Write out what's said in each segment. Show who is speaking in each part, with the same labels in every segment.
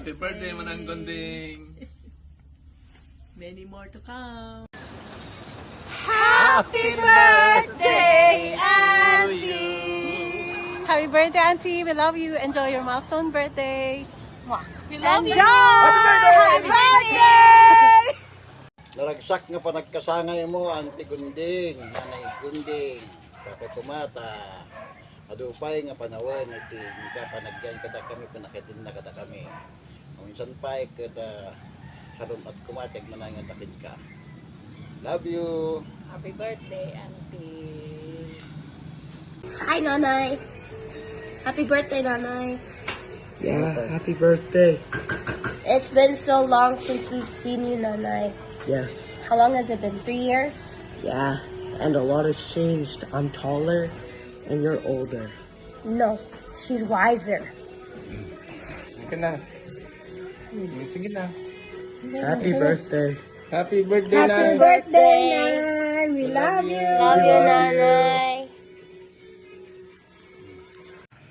Speaker 1: Happy birthday, Manang Gunding!
Speaker 2: Many more to come.
Speaker 3: Happy birthday, Auntie!
Speaker 4: Happy birthday, Auntie. We love you. Enjoy your milestone birthday.
Speaker 3: We love you!
Speaker 4: Happy birthday!
Speaker 5: Naragsak nga pa nagkasangay mo, Auntie Gunding, Nanay Gunding, sa Pagkumata. Adupay nga panawan, iti nga panagyan kada kami, panakidin na kada kami. Minsan pa, kada sarun at kumatag na nga takin ka. Love you!
Speaker 3: Happy birthday, Auntie!
Speaker 6: Hi, Nanay. Happy birthday, Nanay.
Speaker 7: Yeah, happy birthday.
Speaker 6: It's been so long since we've seen you, Nanay.
Speaker 7: Yes.
Speaker 6: How long has it been? 3 years?
Speaker 7: Yeah, and a lot has changed. I'm taller and you're older.
Speaker 6: No, she's wiser.
Speaker 7: Sige na. Sige na. Happy birthday. Happy birthday, Happy
Speaker 6: birthday, Nanay. We love you. Love you, Nanay.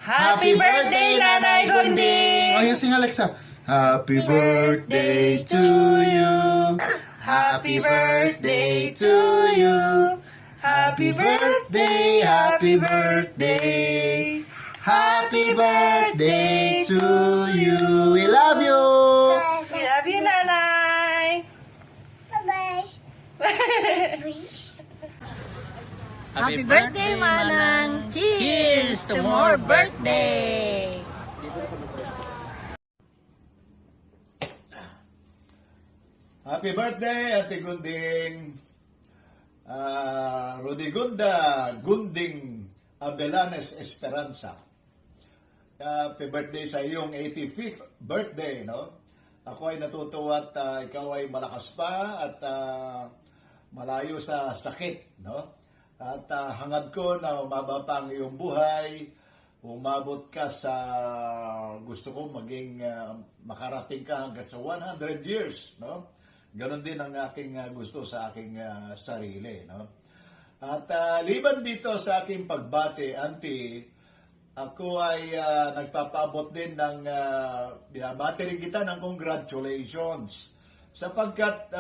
Speaker 3: Happy birthday, Nanay Gunding!
Speaker 5: Oh, sing Alexa. Happy birthday to you.
Speaker 3: Happy birthday to you. Happy birthday, happy birthday.
Speaker 5: Happy birthday to you. We love you.
Speaker 3: We love you, Nanay.
Speaker 4: Happy birthday, Manang. Cheers to more birthday.
Speaker 5: Happy birthday, Ate Gunding. Rodigunda Gunding Abelanes Esperanza. Happy birthday sa iyong 85th birthday, no? Ako ay natutuwa at ikaw ay malakas pa at malayo sa sakit, no? At hangad ko na umaba pa ang iyong buhay, umabot ka sa gusto ko maging makarating ka hanggang sa 100 years, no? Ganon din ang aking gusto sa aking sarili, no? At liban dito sa aking pagbati, Auntie, ako ay nagpapaabot din ng binabati rin kita ng congratulations sapagkat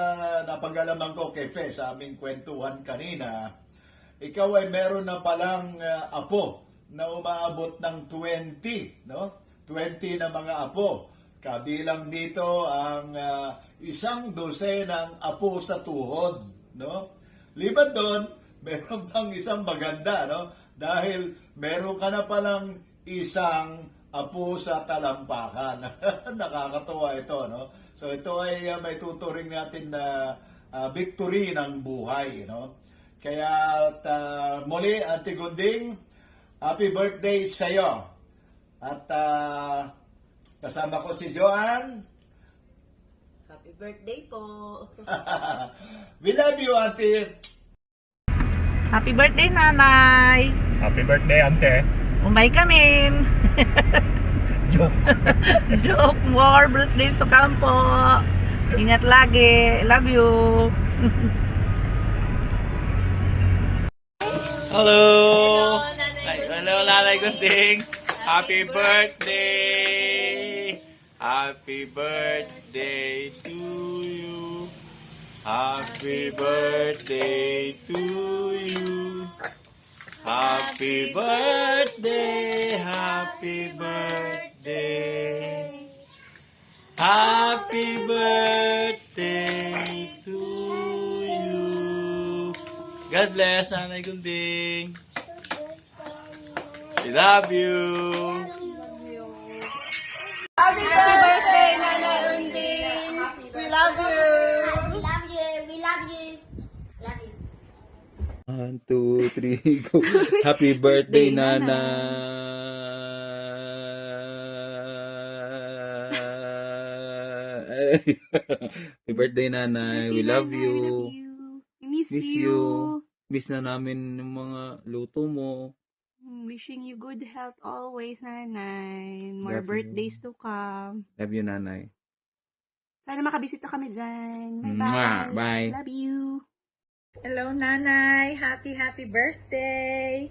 Speaker 5: napag-alaman ko kay Fe sa aming kwentuhan kanina, ikaw ay meron na palang apo na umaabot ng 20, no? 20 na mga apo. Kabilang dito ang isang dosenang apo sa tuhod, no? Liban doon, meron pang isang maganda, no? Dahil meron ka na palang isang apo sa talampakan. Nakakatuwa ito, no? So ito ay may tuturing natin na victory ng buhay, no? Kaya muli, Auntie Gunding, happy birthday sa iyo. At kasama ko si Joanne.
Speaker 2: Happy birthday po.
Speaker 5: We love you, Auntie.
Speaker 3: Happy birthday, Nanay!
Speaker 7: Happy birthday, Ante.
Speaker 3: Umay kami!
Speaker 7: Joke.
Speaker 3: Joke! More birthdays to come po! Ingat lagi! Love you!
Speaker 1: Hello! Hello, Nanay Gunding! Happy birthday! Happy birthday to you! Happy birthday to you! Happy birthday! Happy birthday! Happy birthday to you! God bless, Nanay Gunding! We love you!
Speaker 4: Happy birthday, Nanay Unding. We love you.
Speaker 6: We love you. We love you. Love you.
Speaker 1: 1, 2, 3, go! Happy birthday, Nana! Happy birthday, Nanay! We love you!
Speaker 4: We miss
Speaker 1: Miss
Speaker 4: you.
Speaker 1: you! Miss na namin yung mga luto mo.
Speaker 4: Wishing you good health always, Nanay. More
Speaker 1: Love you.
Speaker 4: birthdays to come.
Speaker 1: Love you, Nanay.
Speaker 4: Sana makabisita kami dyan.
Speaker 1: Mwah!
Speaker 4: Bye-bye.
Speaker 1: Bye!
Speaker 4: Love you.
Speaker 8: Hello, Nanay. Happy birthday.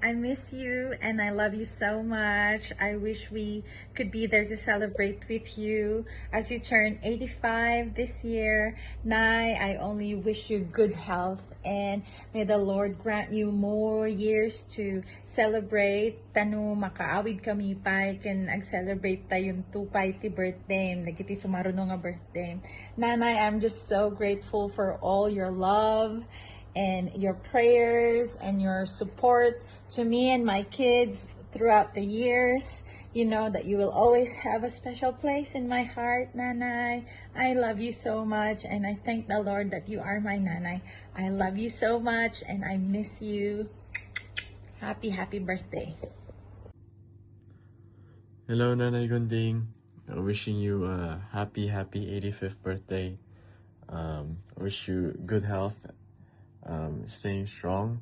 Speaker 8: I miss you and I love you so much. I wish we could be there to celebrate with you as you turn 85 this year. Nay, I only wish you good health and may the Lord grant you more years to celebrate. Tanu makaawid kami pa can ag-celebrate tayong tupay ti birthday. Nagiti sumaruno nga birthday. Nanay, I'm just so grateful for all your love and your prayers and your support to me and my kids throughout the years. You know that you will always have a special place in my heart, Nanay. I love you so much and I thank the Lord that you are my Nanay. I love you so much and I miss you. Happy birthday.
Speaker 9: Hello, Nanay Gunding. Wishing you a happy 85th birthday. Wish you good health, staying strong.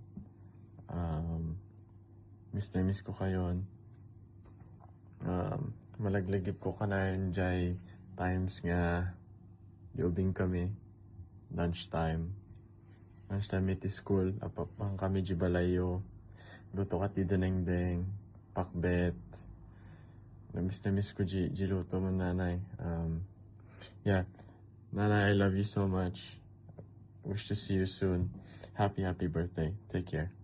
Speaker 9: Miss na miss ko kayon. Malaglagip ko kanayon jay times nga diubing kami. Lunchtime iti school. Apapang kami jibalayo. Luto ka ti deneng-deng. Pakbet. Na miss ko luto mo, Nanay. Yeah. Nanay, I love you so much. Wish to see you soon. Happy birthday. Take care.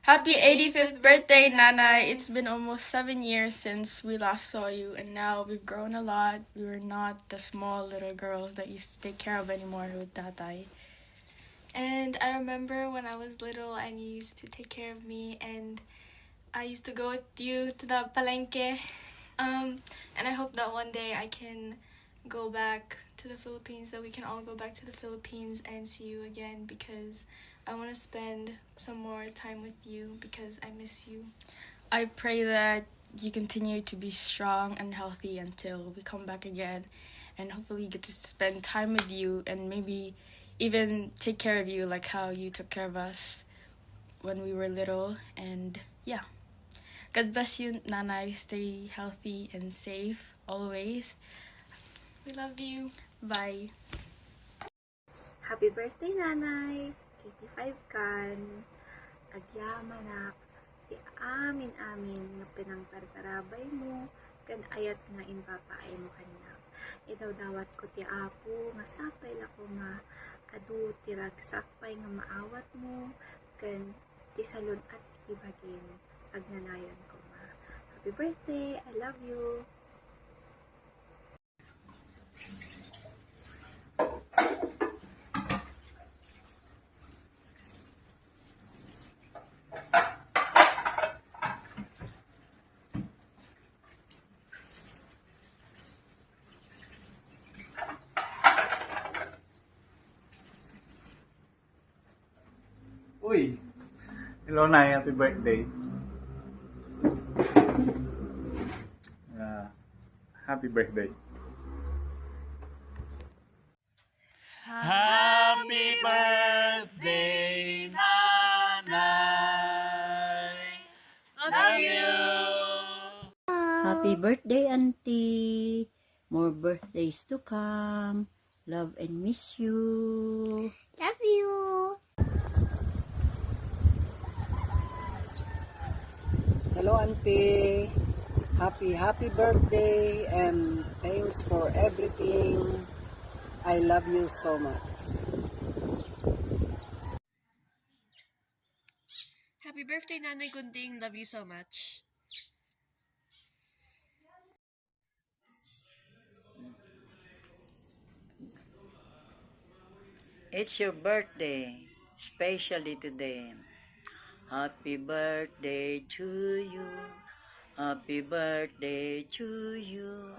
Speaker 10: Happy 85th birthday, Nanay. It's been almost 7 years since we last saw you, and now we've grown a lot. We were not the small little girls that used to take care of anymore with Tatay.
Speaker 11: And I remember when I was little and you used to take care of me, and I used to go with you to the palengke. And I hope that one day I can go back to the Philippines, that we can all go back to the Philippines and see you again, because I want to spend some more time with you because I miss you.
Speaker 10: I pray that you continue to be strong and healthy until we come back again, and hopefully get to spend time with you and maybe even take care of you like how you took care of us when we were little. And yeah, God bless you, Nanay. Stay healthy and safe always.
Speaker 11: We love you.
Speaker 10: Bye.
Speaker 3: Happy birthday, Nanay. 85 kan. Agyaman ti amin nga pinangtartarabay mo kan ayat nga inpapaay mo kanya. Idawdawat ko ti apo nga sapay lako ma adu ti ragsakpay nga maawat mo kan ti salon at itibagin agnanayon ko ma. Happy birthday. I love you.
Speaker 12: Uy! Hello, Nay. Happy birthday. Happy birthday.
Speaker 13: Happy birthday, Nanay. Love you.
Speaker 14: Happy birthday, Auntie. More birthdays to come. Love and miss you.
Speaker 6: Love you.
Speaker 15: Hello, Auntie. Happy birthday and thanks for everything. I love you so much.
Speaker 16: Happy birthday, Nanay Gunding. Love you so much.
Speaker 17: It's your birthday, especially today. Happy birthday to you. Happy birthday to you.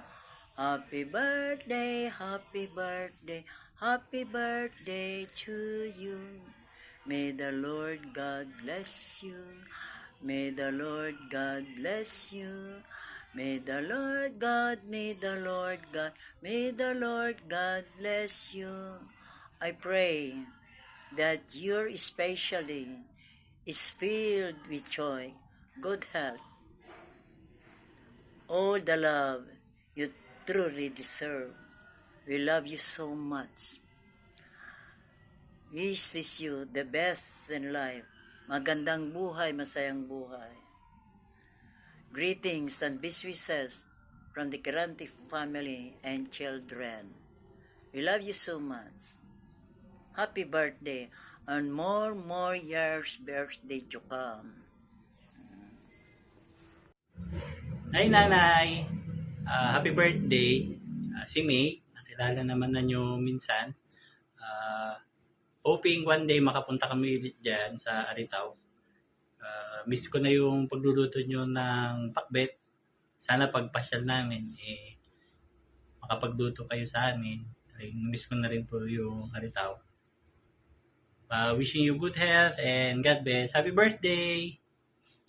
Speaker 17: Happy birthday, happy birthday, happy birthday to you. May the Lord God bless you. May the Lord God bless you. May the Lord God, may the Lord God, may the Lord God bless you. I pray that your especially is filled with joy, good health, all the love you truly deserve. We love you so much. Wishes you the best in life Magandang buhay, masayang buhay. Greetings and best wishes from the Kirante family and children. We love you so much. Happy birthday and more years birthday to come.
Speaker 18: Hi Nanay! Happy birthday! Si May, nakilala naman na nyo minsan. Hoping one day makapunta kami ulit dyan sa Aritaw. Miss ko na yung pagluluto nyo ng pakbet. Sana pagpasyal namin, makapagluto kayo sa amin. Miss ko na rin po yung Aritaw. Wishing you good health and God bless. Happy birthday!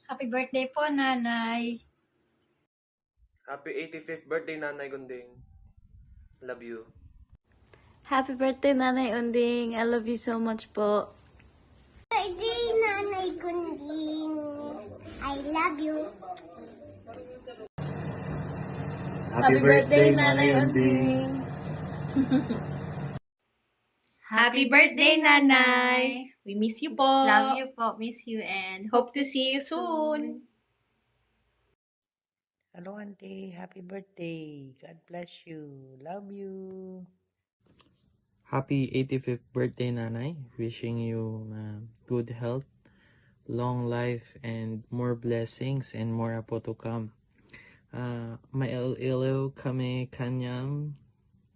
Speaker 8: Happy birthday po, Nanay!
Speaker 19: Happy 85th birthday, Nanay Gunding. Love you.
Speaker 20: Happy birthday, Nanay Unding. I love you so much po.
Speaker 6: Birthday, Nanay Gunding. I love you.
Speaker 20: Happy birthday, Nanay Unding.
Speaker 4: Happy birthday, Nanay. We miss you po.
Speaker 8: Love you po, miss you, and hope to see you soon.
Speaker 21: Hello, Auntie. Happy birthday. God bless you. Love you.
Speaker 9: Happy 85th birthday, Nanay. Wishing you good health, long life, and more blessings and more apo to come. May ilo kami kanyam,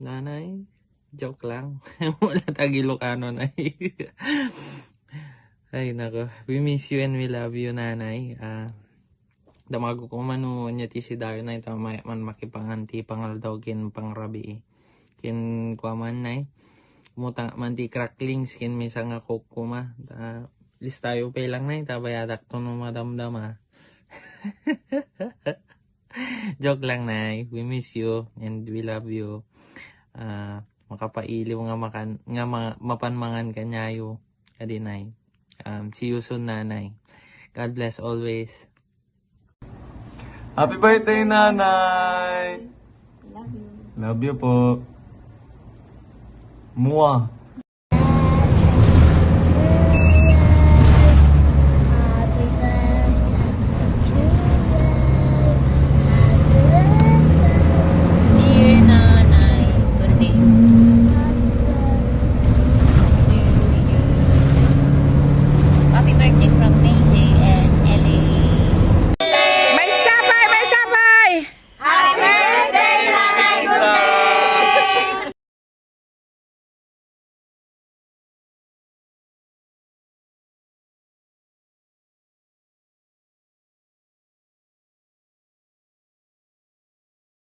Speaker 9: Nanay. Joke lang. Wala Tagilocano, Nay. Ay, nako. We miss you and we love you, Nanay. Damago ko manu niya ti si Dayo na ito man makipanganti pangaldaw kin pangrabi. Kin kwaman nay. Muta man ti cracklings kin misa nga kokuma. List tayo pa lang nay tabayadak to no madamdama. Joke lang nay. We miss you and we love you. Makapailiw nga mapanmangan kanyayo. Adinay. See you soon, Nanay. God bless always.
Speaker 12: Happy birthday, Nanay!
Speaker 20: Love you.
Speaker 12: Love you po. Mua.